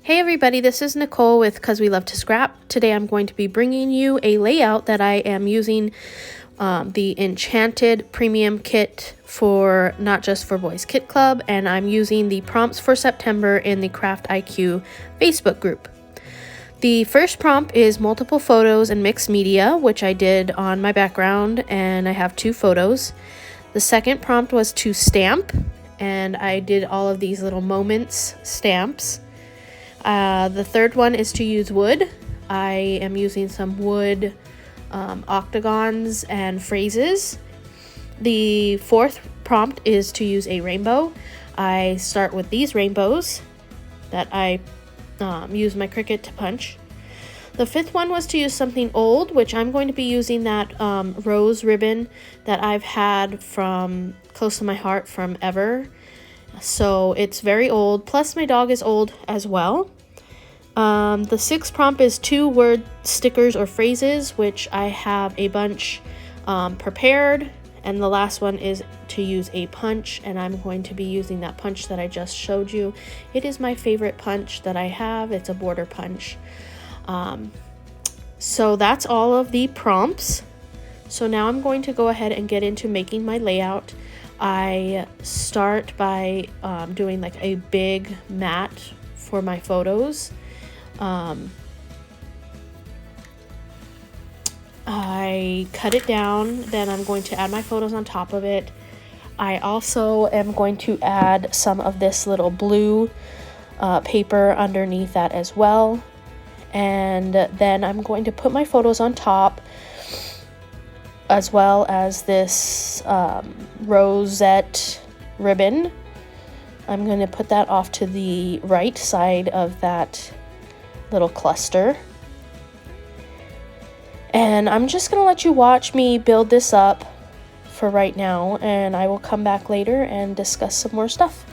Hey everybody, this is Nicole with Cause We Love to Scrap. Today I'm going to be bringing you a layout that I am using the Enchanted Premium Kit for Not Just for Boys Kit Club, and I'm using the prompts for September in the Craft IQ Facebook group. The first prompt is multiple photos and mixed media, which I did on my background, and I have 2 photos. The second prompt was to stamp, and I did all of these little moments stamps. The third one is to use wood. I am using some wood octagons and phrases. The fourth prompt is to use a rainbow. I start with these rainbows that I use my Cricut to punch. The fifth one was to use something old, which I'm going to be using that rose ribbon that I've had from close to my heart from ever. So it's very old, plus my dog is old as well. The sixth prompt is 2 word stickers or phrases, which I have a bunch prepared. And the last one is to use a punch, and I'm going to be using that punch that I just showed you. It is my favorite punch that I have. It's a border punch. So that's all of the prompts. So now I'm going to go ahead and get into making my layout. I start by doing like a big mat for my photos. I cut it down, then I'm going to add my photos on top of it. I also am going to add some of this little blue paper underneath that as well. And then I'm going to put my photos on top, as well as this rosette ribbon. I'm going to put that off to the right side of that little cluster. And I'm just going to let you watch me build this up for right now, and I will come back later and discuss some more stuff.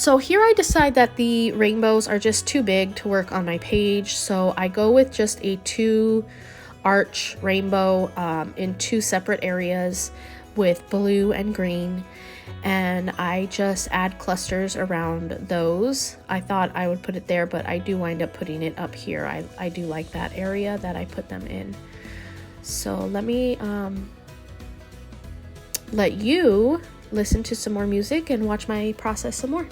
So here I decide that the rainbows are just too big to work on my page, so I go with just a 2 arch rainbow in 2 separate areas with blue and green, and I just add clusters around those. I thought I would put it there, but I do wind up putting it up here. I do like that area that I put them in. So let me let you listen to some more music and watch my process some more.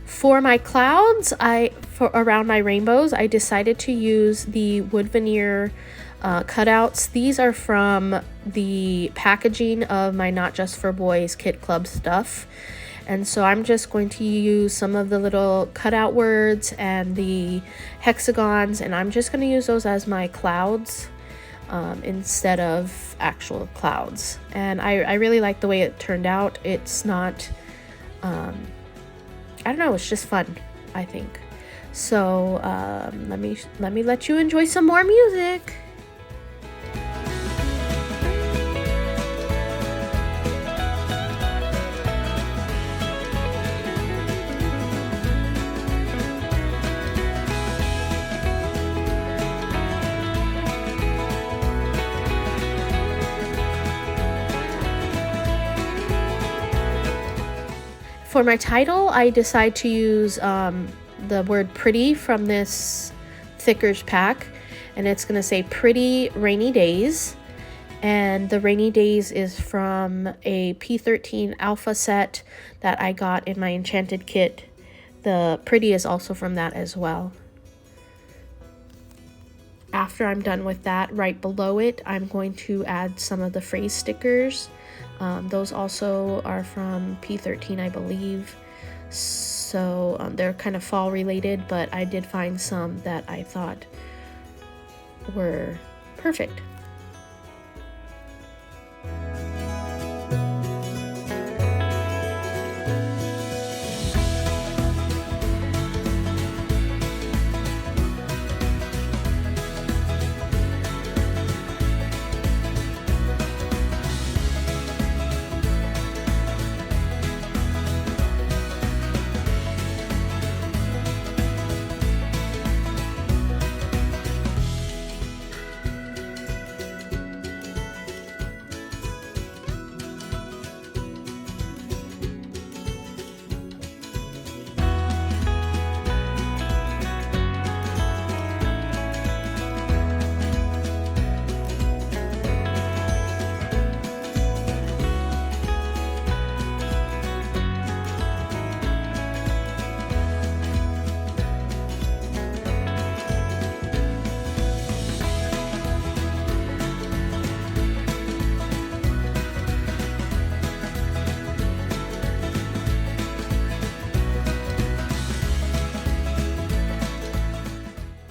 For my clouds, around my rainbows, I decided to use the wood veneer cutouts. These are from the packaging of my Not Just for Boys Kit Club stuff. And so I'm just going to use some of the little cutout words and the hexagons, and I'm just going to use those as my clouds instead of actual clouds. And I really like the way it turned out. It's not... I don't know, it's just fun, I think. So let me let you enjoy some more music. For my title, I decide to use the word pretty from this Thickers pack, and it's going to say Pretty Rainy Days. And the Rainy Days is from a P13 alpha set that I got in my Enchanted kit. The pretty is also from that as well. After I'm done with that, right below it, I'm going to add some of the phrase stickers. Those also are from P13, I believe. So they're kind of fall related, but I did find some that I thought were perfect.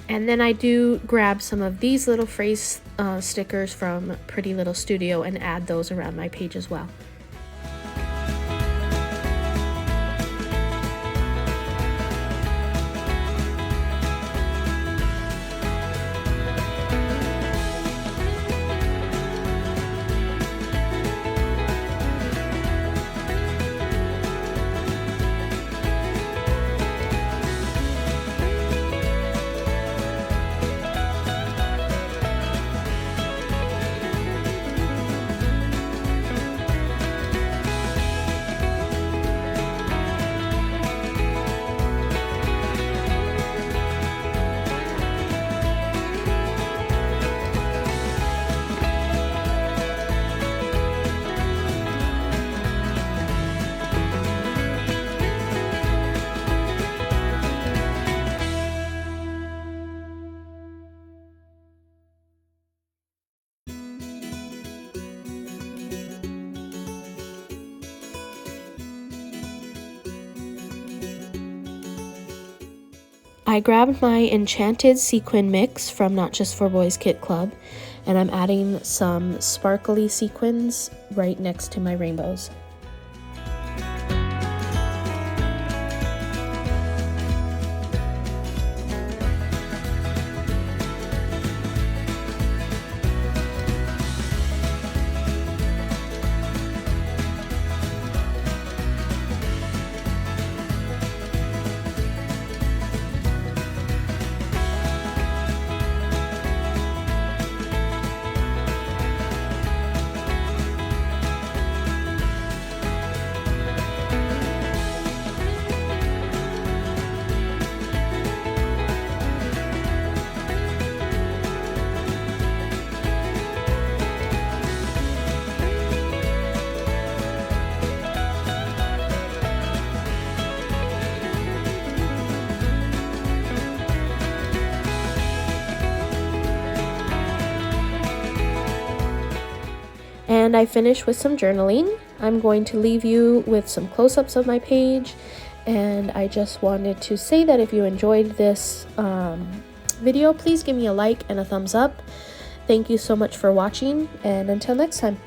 And then I do grab some of these little phrase stickers from Pretty Little Studio and add those around my page as well. I grabbed my Enchanted Sequin Mix from Not Just for Boys Kit Club, and I'm adding some sparkly sequins right next to my rainbows. And I finished with some journaling. I'm going to leave you with some close-ups of my page, and I just wanted to say that if you enjoyed this video, please give me a like and a thumbs up. Thank you so much for watching, and until next time.